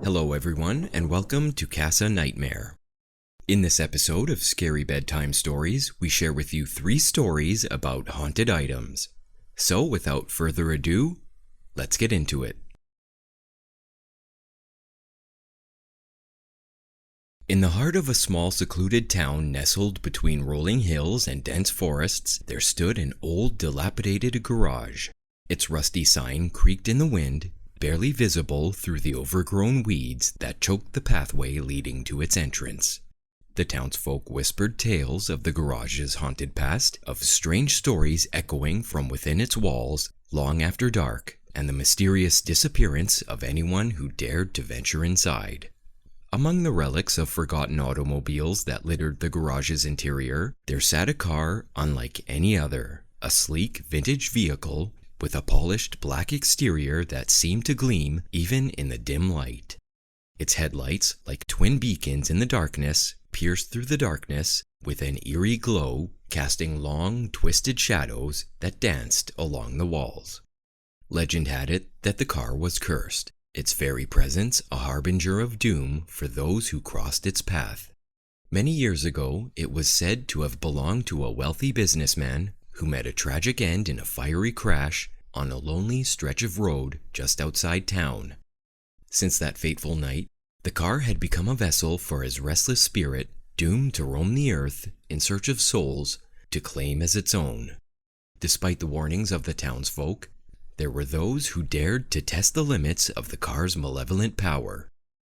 Hello everyone, and welcome to Casa Nightmare. In this episode of Scary Bedtime Stories, we share with you 3 stories about haunted items. So without further ado, let's get into it. In the heart of a small secluded town nestled between rolling hills and dense forests, there stood an old dilapidated garage. Its rusty sign creaked in the wind, barely visible through the overgrown weeds that choked the pathway leading to its entrance. The townsfolk whispered tales of the garage's haunted past, of strange stories echoing from within its walls long after dark, and the mysterious disappearance of anyone who dared to venture inside. Among the relics of forgotten automobiles that littered the garage's interior, there sat a car unlike any other, a sleek vintage vehicle with a polished black exterior that seemed to gleam even in the dim light. Its headlights, like twin beacons in the darkness, pierced through the darkness with an eerie glow, casting long, twisted shadows that danced along the walls. Legend had it that the car was cursed, its very presence a harbinger of doom for those who crossed its path. Many years ago, it was said to have belonged to a wealthy businessman who met a tragic end in a fiery crash on a lonely stretch of road just outside town. Since that fateful night, the car had become a vessel for his restless spirit, doomed to roam the earth in search of souls to claim as its own. Despite the warnings of the townsfolk, there were those who dared to test the limits of the car's malevolent power.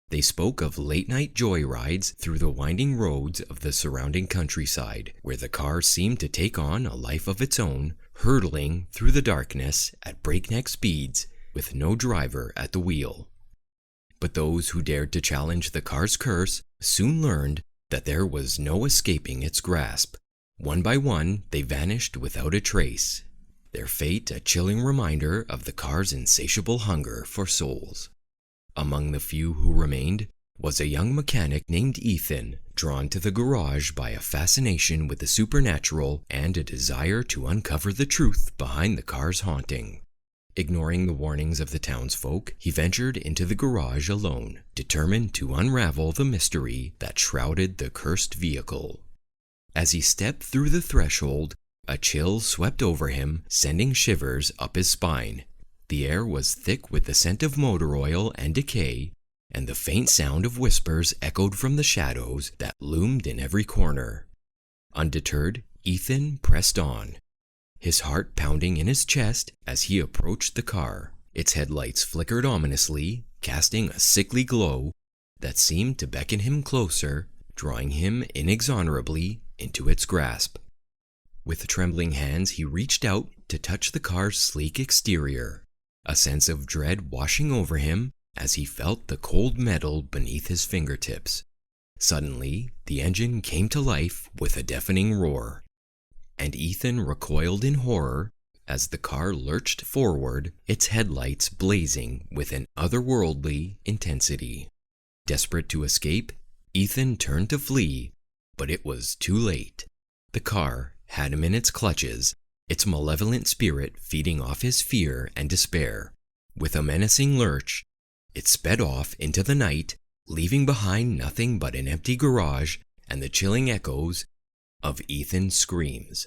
They spoke of late-night joyrides through the winding roads of the surrounding countryside, where the car seemed to take on a life of its own, hurtling through the darkness at breakneck speeds with no driver at the wheel. But those who dared to challenge the car's curse soon learned that there was no escaping its grasp. One by one, they vanished without a trace, their fate a chilling reminder of the car's insatiable hunger for souls. Among the few who remained was a young mechanic named Ethan, drawn to the garage by a fascination with the supernatural and a desire to uncover the truth behind the car's haunting. Ignoring the warnings of the townsfolk, he ventured into the garage alone, determined to unravel the mystery that shrouded the cursed vehicle. As he stepped through the threshold, a chill swept over him, sending shivers up his spine. The air was thick with the scent of motor oil and decay, and the faint sound of whispers echoed from the shadows that loomed in every corner. Undeterred, Ethan pressed on, his heart pounding in his chest as he approached the car. Its headlights flickered ominously, casting a sickly glow that seemed to beckon him closer, drawing him inexorably into its grasp. With trembling hands, he reached out to touch the car's sleek exterior, a sense of dread washing over him as he felt the cold metal beneath his fingertips. Suddenly, the engine came to life with a deafening roar, and Ethan recoiled in horror as the car lurched forward, its headlights blazing with an otherworldly intensity. Desperate to escape, Ethan turned to flee, but it was too late. The car had him in its clutches, its malevolent spirit feeding off his fear and despair. With a menacing lurch, it sped off into the night, leaving behind nothing but an empty garage and the chilling echoes of Ethan's screams.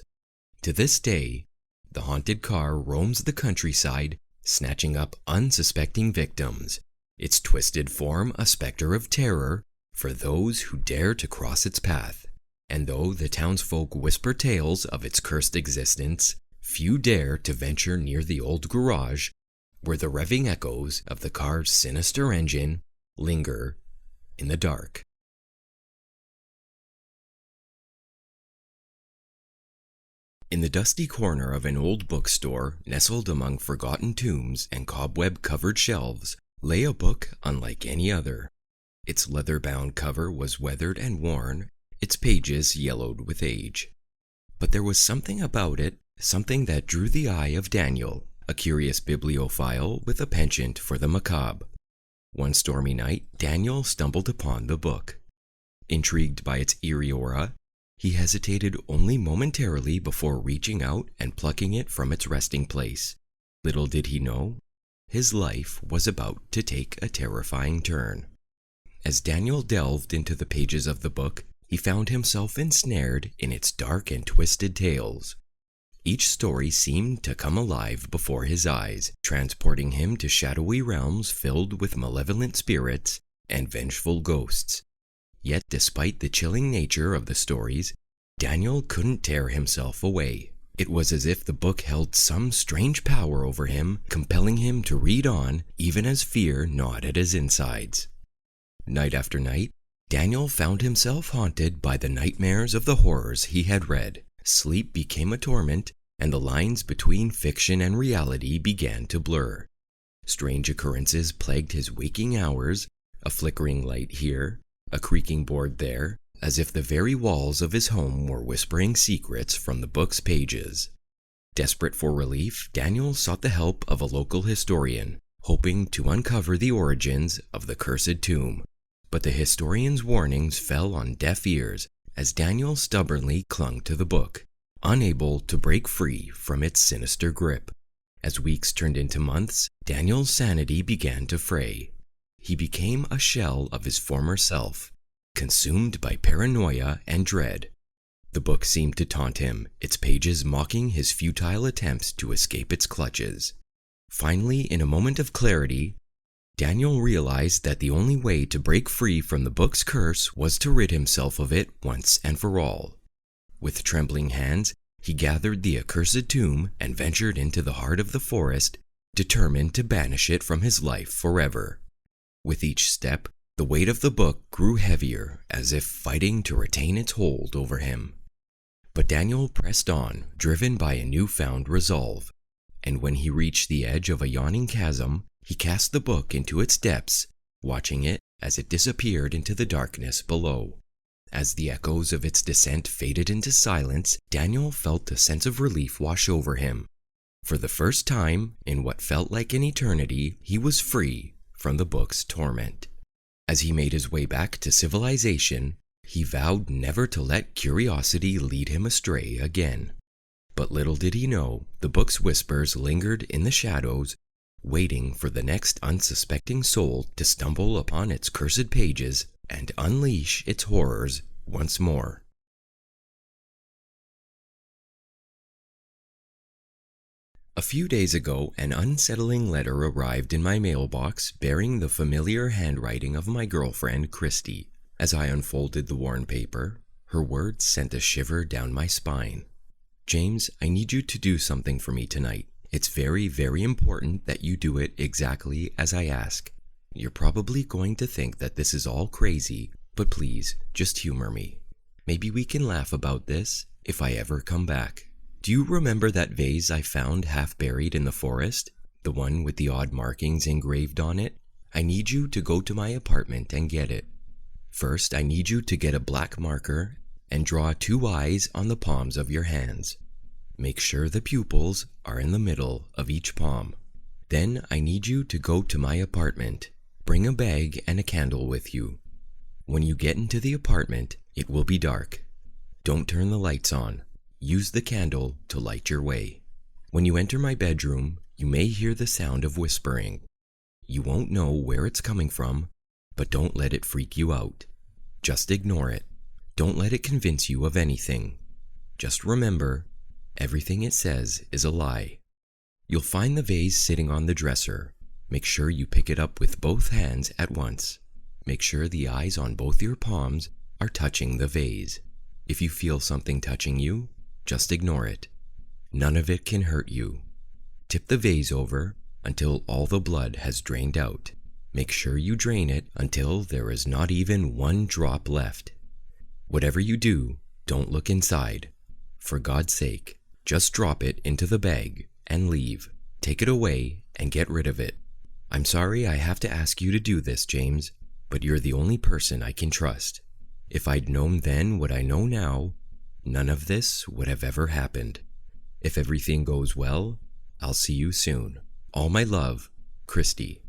To this day, the haunted car roams the countryside, snatching up unsuspecting victims, its twisted form a specter of terror for those who dare to cross its path. And though the townsfolk whisper tales of its cursed existence, few dare to venture near the old garage, where the revving echoes of the car's sinister engine linger in the dark. In the dusty corner of an old bookstore, nestled among forgotten tombs and cobweb-covered shelves, lay a book unlike any other. Its leather-bound cover was weathered and worn, its pages yellowed with age. But there was something about it, something that drew the eye of Daniel, a curious bibliophile with a penchant for the macabre. One stormy night, Daniel stumbled upon the book. Intrigued by its eerie aura, he hesitated only momentarily before reaching out and plucking it from its resting place. Little did he know, his life was about to take a terrifying turn. As Daniel delved into the pages of the book, he found himself ensnared in its dark and twisted tales. Each story seemed to come alive before his eyes, transporting him to shadowy realms filled with malevolent spirits and vengeful ghosts. Yet despite the chilling nature of the stories, Daniel couldn't tear himself away. It was as if the book held some strange power over him, compelling him to read on, even as fear gnawed at his insides. Night after night, Daniel found himself haunted by the nightmares of the horrors he had read. Sleep became a torment, and the lines between fiction and reality began to blur. Strange occurrences plagued his waking hours, a flickering light here, a creaking board there, as if the very walls of his home were whispering secrets from the book's pages. Desperate for relief, Daniel sought the help of a local historian, hoping to uncover the origins of the cursed tomb. But the historian's warnings fell on deaf ears as Daniel stubbornly clung to the book, unable to break free from its sinister grip. As weeks turned into months, Daniel's sanity began to fray. He became a shell of his former self, consumed by paranoia and dread. The book seemed to taunt him, its pages mocking his futile attempts to escape its clutches. Finally, in a moment of clarity, Daniel realized that the only way to break free from the book's curse was to rid himself of it once and for all. With trembling hands, he gathered the accursed tomb and ventured into the heart of the forest, determined to banish it from his life forever. With each step, the weight of the book grew heavier, as if fighting to retain its hold over him. But Daniel pressed on, driven by a newfound resolve, and when he reached the edge of a yawning chasm, he cast the book into its depths, watching it as it disappeared into the darkness below. As the echoes of its descent faded into silence, Daniel felt a sense of relief wash over him. For the first time, in what felt like an eternity, he was free from the book's torment. As he made his way back to civilization, he vowed never to let curiosity lead him astray again. But little did he know, the book's whispers lingered in the shadows, waiting for the next unsuspecting soul to stumble upon its cursed pages and unleash its horrors once more. A few days ago, an unsettling letter arrived in my mailbox bearing the familiar handwriting of my girlfriend, Christy. As I unfolded the worn paper, her words sent a shiver down my spine. "James, I need you to do something for me tonight. It's very, very important that you do it exactly as I ask. You're probably going to think that this is all crazy, but please, just humor me. Maybe we can laugh about this if I ever come back. Do you remember that vase I found half buried in the forest? The one with the odd markings engraved on it? I need you to go to my apartment and get it. First, I need you to get a black marker and draw 2 eyes on the palms of your hands. Make sure the pupils are in the middle of each palm. Then I need you to go to my apartment. Bring a bag and a candle with you. When you get into the apartment, it will be dark. Don't turn the lights on. Use the candle to light your way. When you enter my bedroom, you may hear the sound of whispering. You won't know where it's coming from, but don't let it freak you out. Just ignore it. Don't let it convince you of anything. Just remember, everything it says is a lie. You'll find the vase sitting on the dresser. Make sure you pick it up with both hands at once. Make sure the eyes on both your palms are touching the vase. If you feel something touching you, just ignore it. None of it can hurt you. Tip the vase over until all the blood has drained out. Make sure you drain it until there is not even 1 drop left. Whatever you do, don't look inside. For God's sake, just drop it into the bag and leave. Take it away and get rid of it. I'm sorry I have to ask you to do this, James, but you're the only person I can trust. If I'd known then what I know now, none of this would have ever happened. If everything goes well, I'll see you soon. All my love, Christy."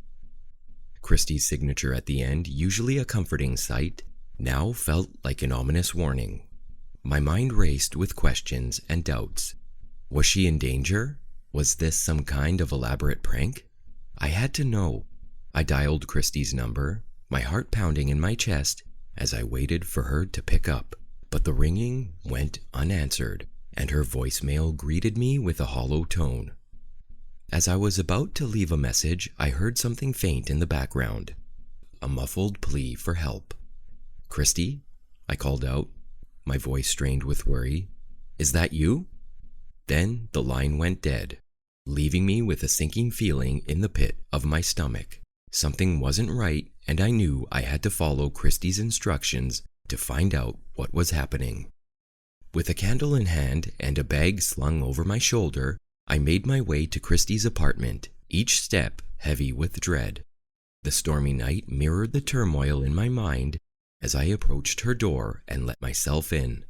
Christy's signature at the end, usually a comforting sight, now felt like an ominous warning. My mind raced with questions and doubts. Was she in danger? Was this some kind of elaborate prank? I had to know. I dialed Christy's number, my heart pounding in my chest as I waited for her to pick up. But the ringing went unanswered, and her voicemail greeted me with a hollow tone. As I was about to leave a message, I heard something faint in the background, a muffled plea for help. "Christy?" I called out, my voice strained with worry. "Is that you?" Then the line went dead, leaving me with a sinking feeling in the pit of my stomach. Something wasn't right, and I knew I had to follow Christy's instructions to find out what was happening. With a candle in hand and a bag slung over my shoulder, I made my way to Christy's apartment, each step heavy with dread. The stormy night mirrored the turmoil in my mind as I approached her door and let myself in.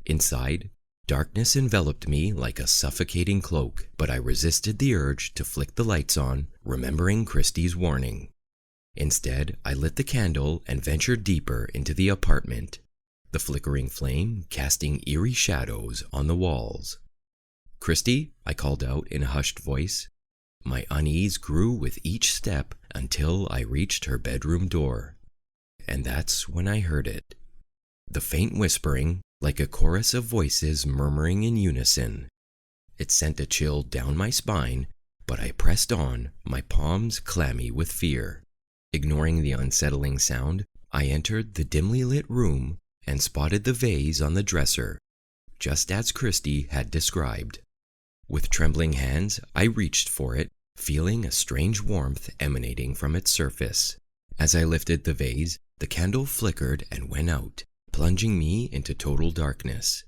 Inside, darkness enveloped me like a suffocating cloak, but I resisted the urge to flick the lights on, remembering Christy's warning. Instead, I lit the candle and ventured deeper into the apartment, the flickering flame casting eerie shadows on the walls. "Christy?" I called out in a hushed voice. My unease grew with each step until I reached her bedroom door. And that's when I heard it. The faint whispering, like a chorus of voices murmuring in unison. It sent a chill down my spine, but I pressed on, my palms clammy with fear. Ignoring the unsettling sound, I entered the dimly lit room and spotted the vase on the dresser, just as Christy had described. With trembling hands, I reached for it, feeling a strange warmth emanating from its surface. As I lifted the vase, the candle flickered and went out, plunging me into total darkness.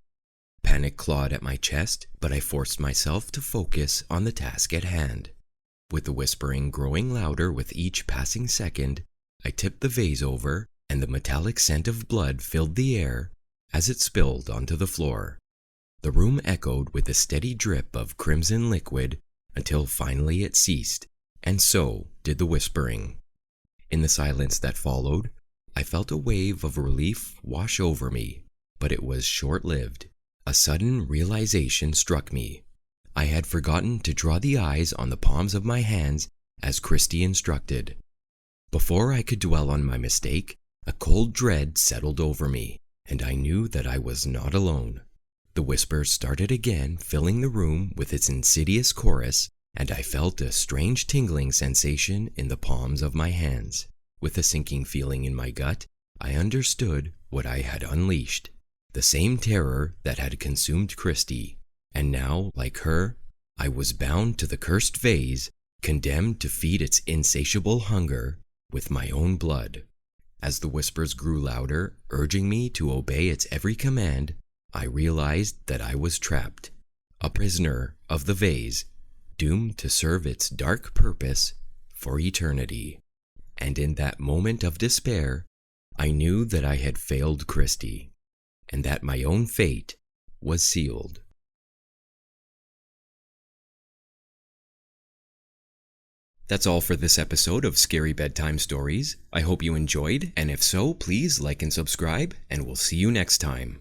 Panic clawed at my chest, but I forced myself to focus on the task at hand. With the whispering growing louder with each passing second, I tipped the vase over, and the metallic scent of blood filled the air as it spilled onto the floor. The room echoed with a steady drip of crimson liquid until finally it ceased, and so did the whispering. In the silence that followed, I felt a wave of relief wash over me, but it was short-lived. A sudden realization struck me. I had forgotten to draw the eyes on the palms of my hands as Christy instructed. Before I could dwell on my mistake, a cold dread settled over me, and I knew that I was not alone. The whispers started again, filling the room with its insidious chorus, and I felt a strange tingling sensation in the palms of my hands. With a sinking feeling in my gut, I understood what I had unleashed, the same terror that had consumed Christy, and now, like her, I was bound to the cursed vase, condemned to feed its insatiable hunger with my own blood. As the whispers grew louder, urging me to obey its every command, I realized that I was trapped, a prisoner of the vase, doomed to serve its dark purpose for eternity. And in that moment of despair, I knew that I had failed Christy, and that my own fate was sealed. That's all for this episode of Scary Bedtime Stories. I hope you enjoyed, and if so, please like and subscribe, and we'll see you next time.